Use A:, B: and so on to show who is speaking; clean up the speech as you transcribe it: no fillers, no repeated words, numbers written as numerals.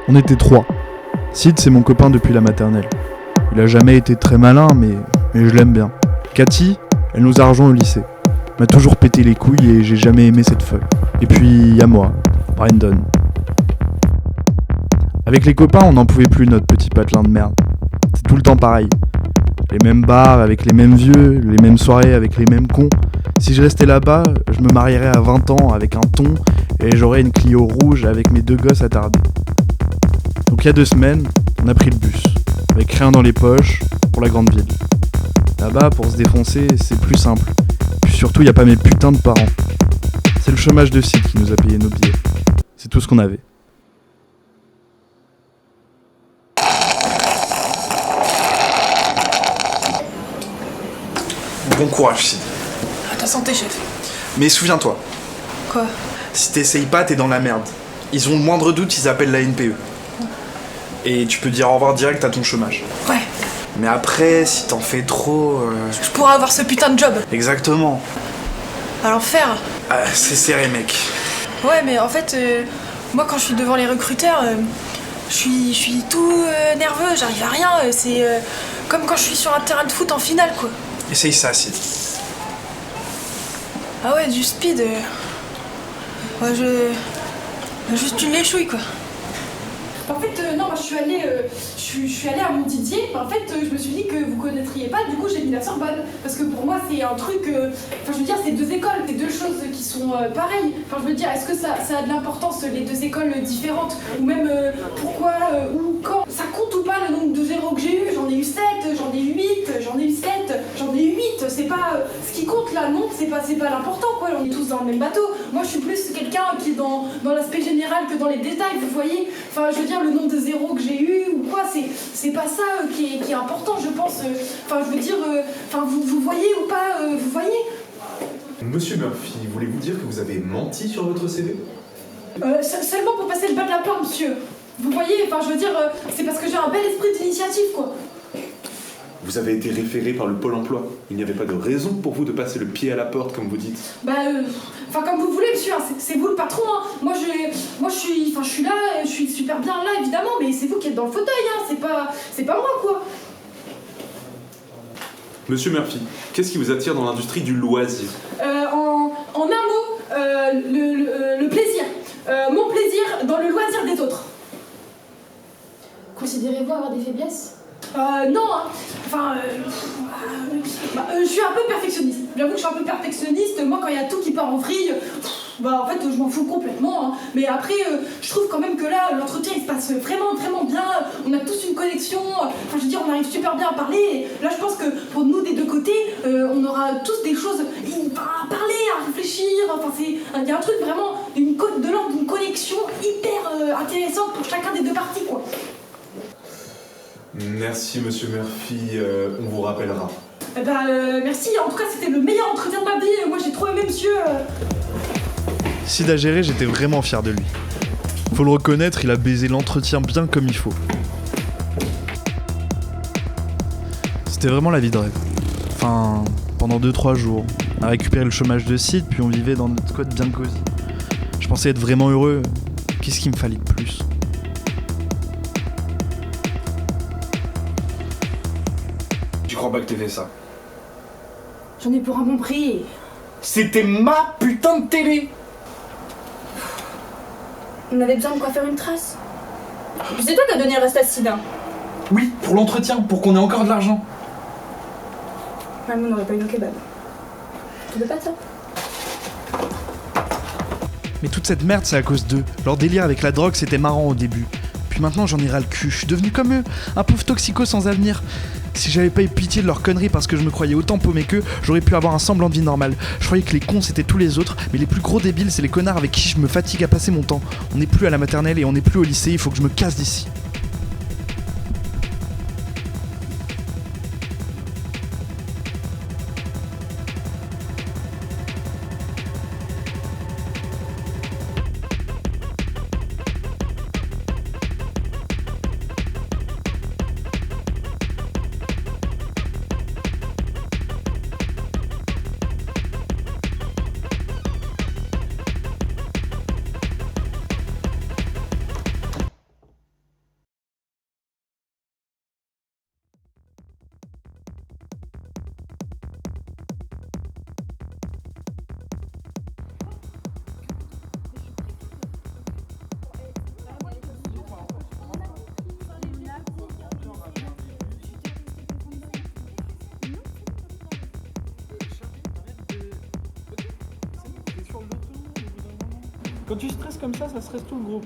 A: On était 3. Sid, c'est mon copain depuis la maternelle. Il a jamais été très malin, mais je l'aime bien. Cathy, elle nous a rejoints au lycée. M'a toujours pété les couilles et j'ai jamais aimé cette folle. Et puis, y a moi, Brandon. Avec les copains, on n'en pouvait plus notre petit patelin de merde. C'est tout le temps pareil. Les mêmes bars avec les mêmes vieux, les mêmes soirées avec les mêmes cons. Si je restais là-bas, je me marierais à 20 ans avec un thon et j'aurais une Clio rouge avec mes 2 gosses attardés. Donc il y a 2 semaines, on a pris le bus, avec rien dans les poches, pour la grande ville. Là-bas, pour se défoncer, c'est plus simple. Puis surtout, il n'y a pas mes putains de parents. C'est le chômage de Sid qui nous a payé nos billets. C'est tout ce qu'on avait.
B: Bon courage, Sid.
C: À ta santé, chef.
B: Mais souviens-toi,
C: Quoi?
B: si t'essayes pas, t'es dans la merde. Ils ont le moindre doute, ils appellent la NPE. Et tu peux dire au revoir direct à ton chômage.
C: Ouais,
B: Mais après, si t'en fais trop...
C: je pourrais avoir ce putain de job.
B: Exactement.
C: À l'enfer.
B: C'est serré, mec.
C: Ouais, mais en fait, moi quand je suis devant les recruteurs, je suis tout nerveux, j'arrive à rien. C'est comme quand je suis sur un terrain de foot en finale, quoi.
B: Essaye ça, Sid.
C: Ah ouais, du speed. Ouais, juste une léchouille, quoi.
D: En fait, non, moi je suis allée à Montdidier, mais en fait, je me suis dit que vous connaîtriez pas, du coup j'ai mis la Sorbonne. Parce que pour moi, c'est un truc. Enfin, je veux dire, c'est 2 écoles, c'est 2 choses qui sont pareilles. Enfin, je veux dire, est-ce que ça a de l'importance, les 2 écoles différentes? Ou même pourquoi, ou quand? Ça compte ou pas le nombre de zéros que j'ai eu? J'en ai eu 7, j'en ai eu 8, j'en ai eu 7, j'en ai eu 8. C'est pas. Ce qui compte là, non, c'est pas l'important, quoi. On est tous dans le même bateau. Moi, je suis plus quelqu'un qui est dans l'aspect général que dans les détails, vous voyez. Enfin, je veux dire, le nombre de zéros que j'ai eu ou quoi, c'est pas ça qui est important, je pense. Enfin, je veux dire, enfin, vous voyez ou pas, vous voyez.
E: Monsieur Murphy, voulez-vous dire que vous avez menti sur votre CV?
D: Seulement pour passer le bas de la porte, monsieur. Vous voyez, enfin, je veux dire, c'est parce que j'ai un bel esprit d'initiative, quoi.
E: Vous avez été référé par le Pôle emploi. Il n'y avait pas de raison pour vous de passer le pied à la porte, comme vous dites.
D: Enfin, comme vous voulez, monsieur, hein, c'est vous le patron, hein. Moi, je suis là, je suis super bien là, évidemment, mais c'est vous qui êtes dans le fauteuil, hein. C'est pas moi, quoi.
E: Monsieur Murphy, qu'est-ce qui vous attire dans l'industrie du loisir?
D: En un mot, le plaisir. Mon plaisir dans le loisir des autres.
F: Considérez-vous avoir des faiblesses?
D: Non, hein. Enfin, je suis un peu perfectionniste. J'avoue que je suis un peu perfectionniste. Moi, quand il y a tout qui part en vrille, en fait, je m'en fous complètement, hein. Mais après, je trouve quand même que là, l'entretien, il se passe vraiment, vraiment bien. On a tous une connexion. Enfin, je veux dire, on arrive super bien à parler. Et là, je pense que pour nous, des 2 côtés, on aura tous des choses à parler, à réfléchir. Enfin, il y a un truc vraiment, de l'ordre d'une connexion hyper intéressante pour chacun des 2 parties, quoi.
E: Merci, monsieur Murphy, on vous rappellera.
D: Merci, en tout cas c'était le meilleur entretien de ma vie, moi j'ai trop aimé monsieur.
A: Sid a géré, j'étais vraiment fier de lui. Faut le reconnaître, il a baisé l'entretien bien comme il faut. C'était vraiment la vie de rêve. Enfin, pendant 2-3 jours, on a récupéré le chômage de Sid, puis on vivait dans notre squat bien cosy. Je pensais être vraiment heureux. Qu'est-ce qu'il me fallait de plus ?
B: Tu crois pas que t'aies fait ça?
D: J'en ai pour un bon prix.
B: C'était ma putain de télé!
F: On avait besoin de quoi faire une trace. C'est toi qui as donné le reste à Sida.
B: Oui, pour l'entretien, pour qu'on ait encore de l'argent.
F: Ouais, mais on n'aurait pas eu nos kebabs. Tu veux pas de ça?
A: Mais toute cette merde, c'est à cause d'eux. Leur délire avec la drogue, c'était marrant au début. Puis maintenant, j'en ai ras le cul. Je suis devenu comme eux, un pauvre toxico sans avenir. Si j'avais pas eu pitié de leurs conneries parce que je me croyais autant paumé qu'eux, j'aurais pu avoir un semblant de vie normale. Je croyais que les cons c'était tous les autres, mais les plus gros débiles c'est les connards avec qui je me fatigue à passer mon temps. On n'est plus à la maternelle et on n'est plus au lycée, il faut que je me casse d'ici.
G: Quand tu stresses comme ça stresse tout le groupe.